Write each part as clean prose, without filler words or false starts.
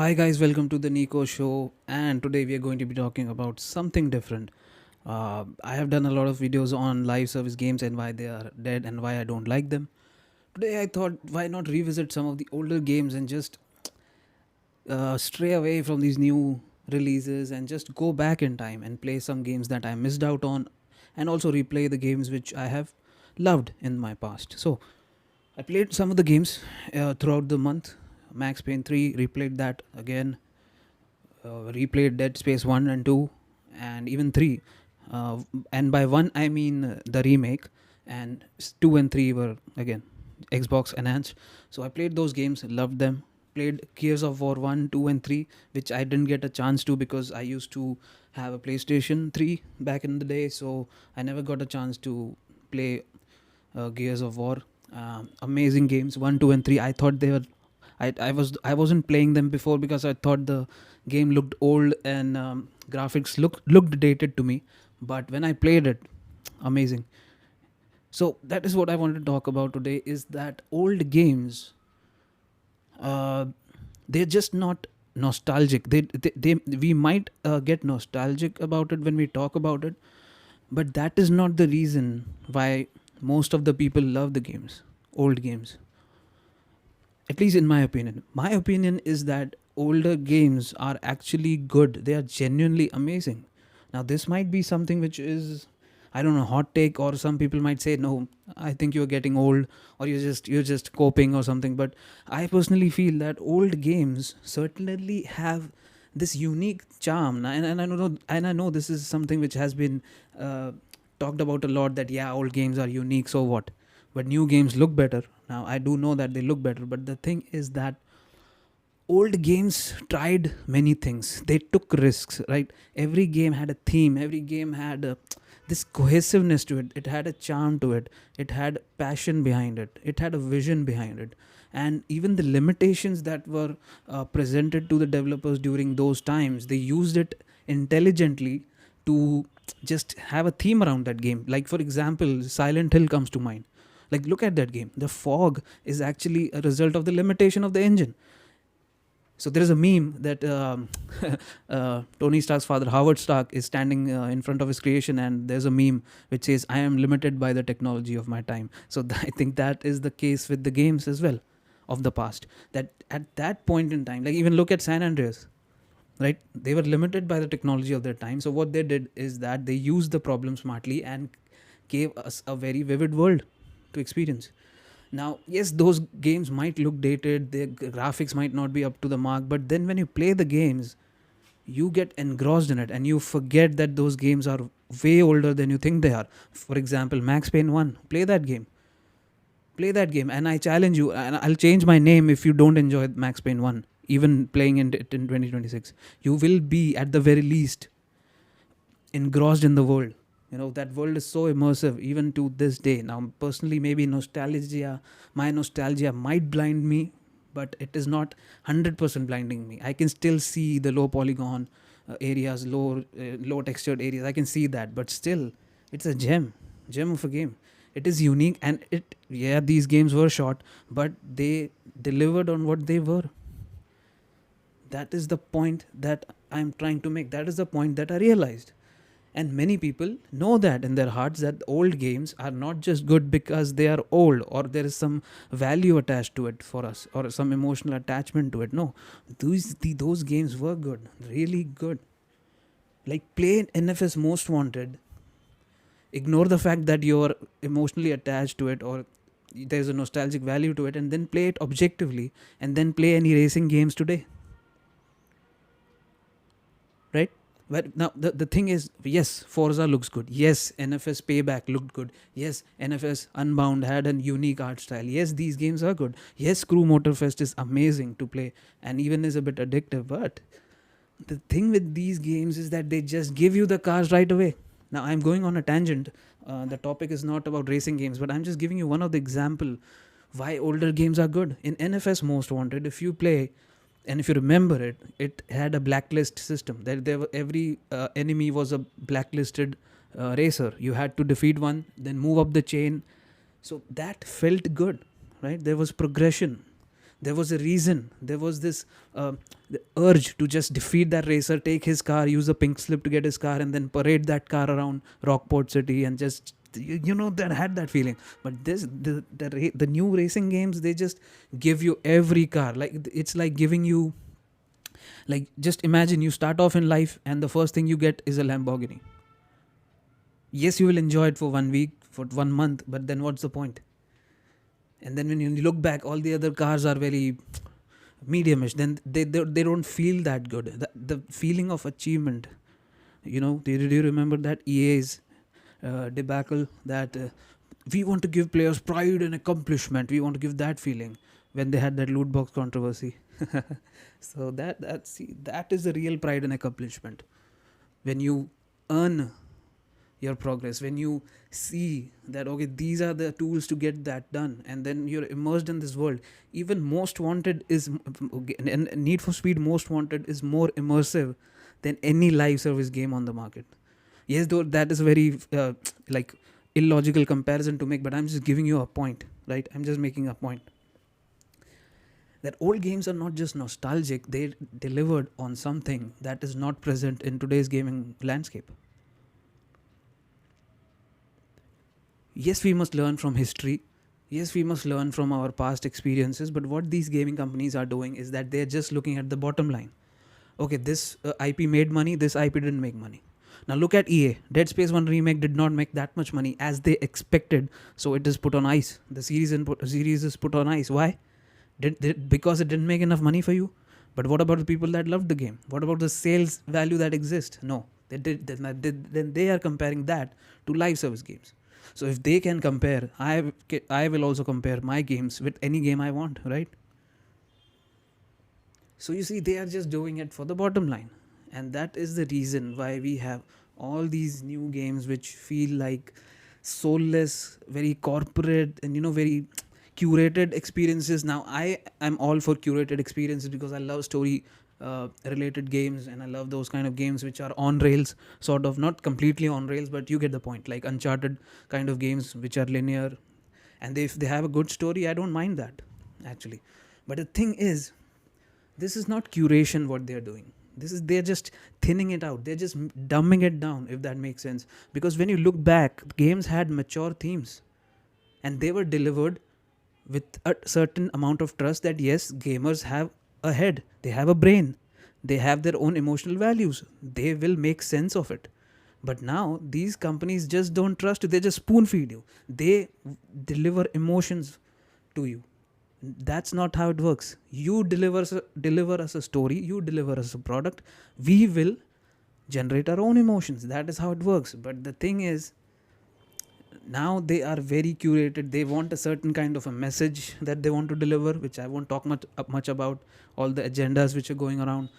Hi guys, welcome to the NiKo Show, and today we are going to be talking about something different. I have done a lot of videos on live service games and why they are dead and why I don't like them. Today I thought, why not revisit some of the older games and just stray away from these new releases and just go back in time and play some games that I missed out on, and also replay the games which I have loved in my past. So I played some of the games throughout the month. Max Payne 3, replayed that again, replayed Dead Space 1 and 2, and even 3. And by 1, I mean the remake, and 2 and 3 were again Xbox enhanced. So I played those games, loved them. Played Gears of War 1, 2, and 3, which I didn't get a chance to because I used to have a PlayStation 3 back in the day, so I never got a chance to play Gears of War. Amazing games 1, 2, and 3. I thought they were. I wasn't playing them before because I thought the game looked old and graphics looked dated to me. But when I played it, amazing. So that is what I wanted to talk about today. Is that old games? Uh, they're just not nostalgic. They we might get nostalgic about it when we talk about it, but that is not the reason why most of the people love the games, old games. At least in my opinion. My opinion is that older games are actually good. They are genuinely amazing. Now, this might be something which is, I don't know, hot take, or some people might say, no, I think you're getting old, or you're just coping or something. But I personally feel that old games certainly have this unique charm, and I know this is something which has been talked about a lot. That yeah, old games are unique. So what? But new games look better. Now I do know that they look better, but the thing is that old games tried many things. They took risks, right? Every game had a theme. Every game had this cohesiveness to it. It had a charm to it. It had passion behind it. It had a vision behind it. And even the limitations that were presented to the developers during those times, they used it intelligently to just have a theme around that game. Like, for example, Silent Hill comes to mind. Like, look at that game. The fog is actually a result of the limitation of the engine. So there is a meme that Tony Stark's father, Howard Stark, is standing in front of his creation, and there's a meme which says, "I am limited by the technology of my time." So I think that is the case with the games as well of the past. That at that point in time, like even look at San Andreas, right? They were limited by the technology of their time. So what they did is that they used the problem smartly and gave us a very vivid world to experience. Now, yes, those games might look dated, their graphics might not be up to the mark, but then when you play the games, you get engrossed in it and you forget that those games are way older than you think they are. For example, Max Payne 1, play that game. Play that game, and I challenge you, and I'll change my name if you don't enjoy Max Payne 1, even playing it in 2026. You will be, at the very least, engrossed in the world. That world is so immersive even to this day. Now, personally, maybe my nostalgia might blind me, but it is not 100% blinding me. I can still see the low polygon areas, low textured areas. I can see that, but still, it's a gem of a game. It is unique, and these games were short, but they delivered on what they were. That is the point that I'm trying to make. That is the point that I realized. And many people know that in their hearts, that old games are not just good because they are old or there is some value attached to it for us or some emotional attachment to it. No, those games were good, really good. Like, play NFS Most Wanted. Ignore the fact that you're emotionally attached to it or there's a nostalgic value to it, and then play it objectively, and then play any racing games today, right? But now the thing is, yes, Forza looks good. Yes, NFS Payback looked good. Yes, NFS Unbound had a unique art style. Yes, these games are good. Yes, Crew Motorfest is amazing to play and even is a bit addictive. But the thing with these games is that they just give you the cars right away. Now, I'm going on a tangent. The topic is not about racing games, but I'm just giving you one of the example why older games are good. In NFS Most Wanted, if you play, and if you remember it, it had a blacklist system. Every enemy was a blacklisted racer. You had to defeat one, then move up the chain. So that felt good, right? There was progression. There was a reason. There was this the urge to just defeat that racer, take his car, use a pink slip to get his car, and then parade that car around Rockport City and just that had that feeling. But the new racing games, they just give you every car. Like it's like giving you, like, just imagine you start off in life and the first thing you get is a Lamborghini. Yes, you will enjoy it for 1 week, for 1 month, but then what's the point? And then when you look back, all the other cars are very mediumish. Then they don't feel that good. The feeling of achievement, do you remember that EA's debacle, that we want to give players pride and accomplishment, we want to give that feeling, when they had that loot box controversy. So that is the real pride and accomplishment, when you earn your progress, when you see that, okay, these are the tools to get that done, and then you're immersed in this world. Even Most Wanted is, and Need for Speed Most Wanted is more immersive than any live service game on the market. Yes, though that is a very like illogical comparison to make, but I'm just giving you a point, right? I'm just making a point that old games are not just nostalgic, they delivered on something that is not present in today's gaming landscape. Yes, we must learn from history. Yes, we must learn from our past experiences. But what these gaming companies are doing is that they're just looking at the bottom line. Okay, this IP made money, this IP didn't make money. Now look at EA. Dead Space 1 remake did not make that much money as they expected, so it is put on ice. The series is put on ice. Why? Because it didn't make enough money for you? But what about the people that loved the game? What about the sales value that exists? No. Then they are comparing that to live service games. So if they can compare, I will also compare my games with any game I want, right? So you see, they are just doing it for the bottom line. And that is the reason why we have all these new games which feel like soulless, very corporate, and very curated experiences. Now I am all for curated experiences because I love story related games, and I love those kind of games which are on rails, sort of, not completely on rails, but you get the point, like Uncharted kind of games which are linear, and if they have a good story, I don't mind that, actually. But the thing is, this is not curation what they're doing. They're just thinning it out, they're just dumbing it down, if that makes sense. Because when you look back, games had mature themes, and they were delivered with a certain amount of trust that yes, gamers have a head, they have a brain, they have their own emotional values, they will make sense of it. But now these companies just don't trust you, they just spoon feed you, they deliver emotions to you. That's not how it works. You deliver us a story, you deliver us a product, we will generate our own emotions. That is how it works. But the thing is, now they are very curated. They want a certain kind of a message that they want to deliver, which I won't talk much about, all the agendas which are going around.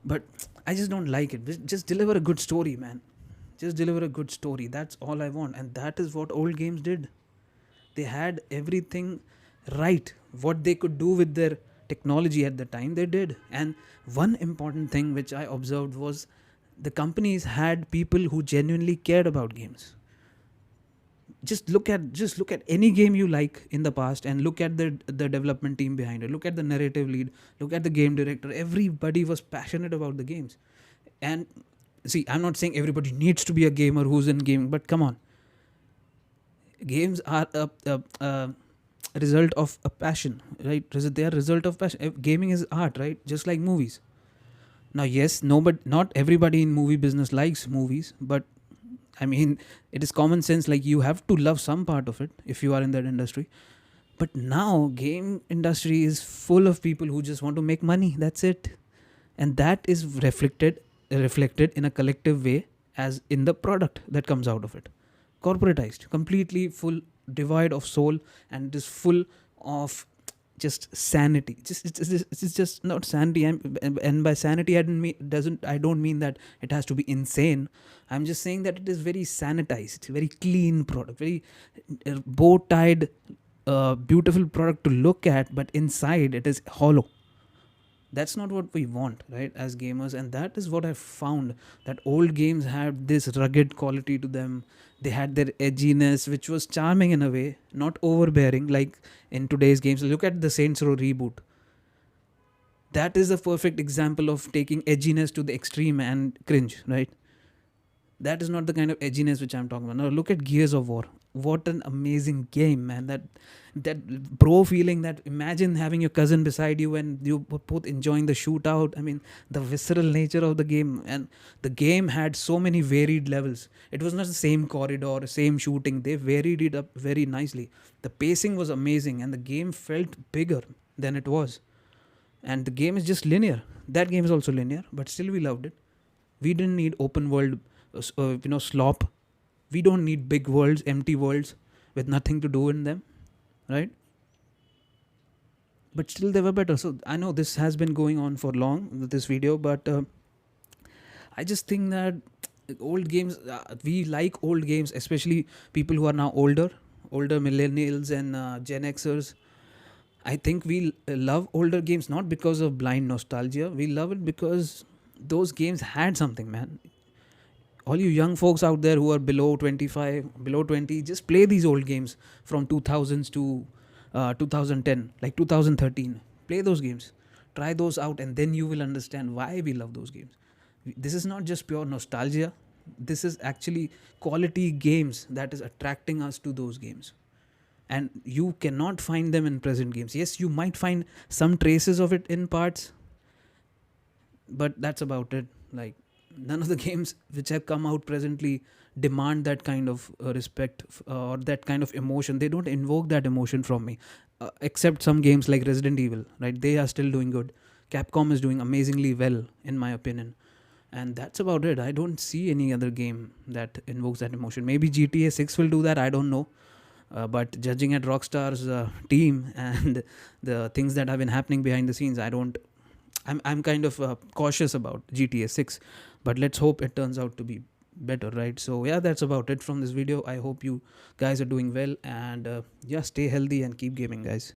But I just don't like it. Just deliver a good story, man. Just deliver a good story. That's all I want. And that is what old games did. They had everything right. What they could do with their technology at the time, they did. And one important thing which I observed was the companies had people who genuinely cared about games. Just look at any game you like in the past, and look at the development team behind it. Look at the narrative lead, look at the game director. Everybody was passionate about the games. And see, I'm not saying everybody needs to be a gamer who's in gaming, but come on, games are a result of a passion, right? They are result of passion. Gaming is art, right? Just like movies. Now yes, not everybody in movie business likes movies, but I mean, it is common sense, like you have to love some part of it if you are in that industry. But now game industry is full of people who just want to make money, that's it. And that is reflected in a collective way as in the product that comes out of it. Corporatized, completely full, devoid of soul, and it is full of just sanity. It's just not sanity. And by sanity, I don't mean that it has to be insane. I'm just saying that it is very sanitized, very clean product, very bow-tied, beautiful product to look at, but inside it is hollow. That's not what we want, right, as gamers. And that is what I found, that old games had this rugged quality to them. They had their edginess, which was charming in a way, not overbearing like in today's games. Look at the Saints Row reboot. That is a perfect example of taking edginess to the extreme and cringe, right? That is not the kind of edginess which I'm talking about. Now look at Gears of War. What an amazing game, man. That bro feeling, that imagine having your cousin beside you and you were both enjoying the shootout. I mean, the visceral nature of the game. And the game had so many varied levels. It was not the same corridor, same shooting. They varied it up very nicely. The pacing was amazing and the game felt bigger than it was. And the game is just linear. That game is also linear, but still we loved it. We didn't need open world slop. We don't need big worlds, empty worlds with nothing to do in them, right? But still they were better. So I know this has been going on for long with this video, but I just think that old games, we like old games, especially people who are now older millennials and Gen Xers. I think we love older games not because of blind nostalgia. We love it because those games had something, man. All you young folks out there who are below 25, below 20, just play these old games from 2000s to 2010, like 2013. Play those games. Try those out, and then you will understand why we love those games. This is not just pure nostalgia. This is actually quality games that is attracting us to those games. And you cannot find them in present games. Yes, you might find some traces of it in parts, but that's about it. Like, none of the games which have come out presently demand that kind of respect or that kind of emotion. They don't invoke that emotion from me, except some games like Resident Evil, right? They are still doing good. Capcom is doing amazingly well, in my opinion. And that's about it. I don't see any other game that invokes that emotion. Maybe GTA 6 will do that, I don't know. But judging at Rockstar's team and the things that have been happening behind the scenes, I'm kind of cautious about GTA 6, but let's hope it turns out to be better, right? So yeah, that's about it from this video. I hope you guys are doing well, and stay healthy and keep gaming, guys.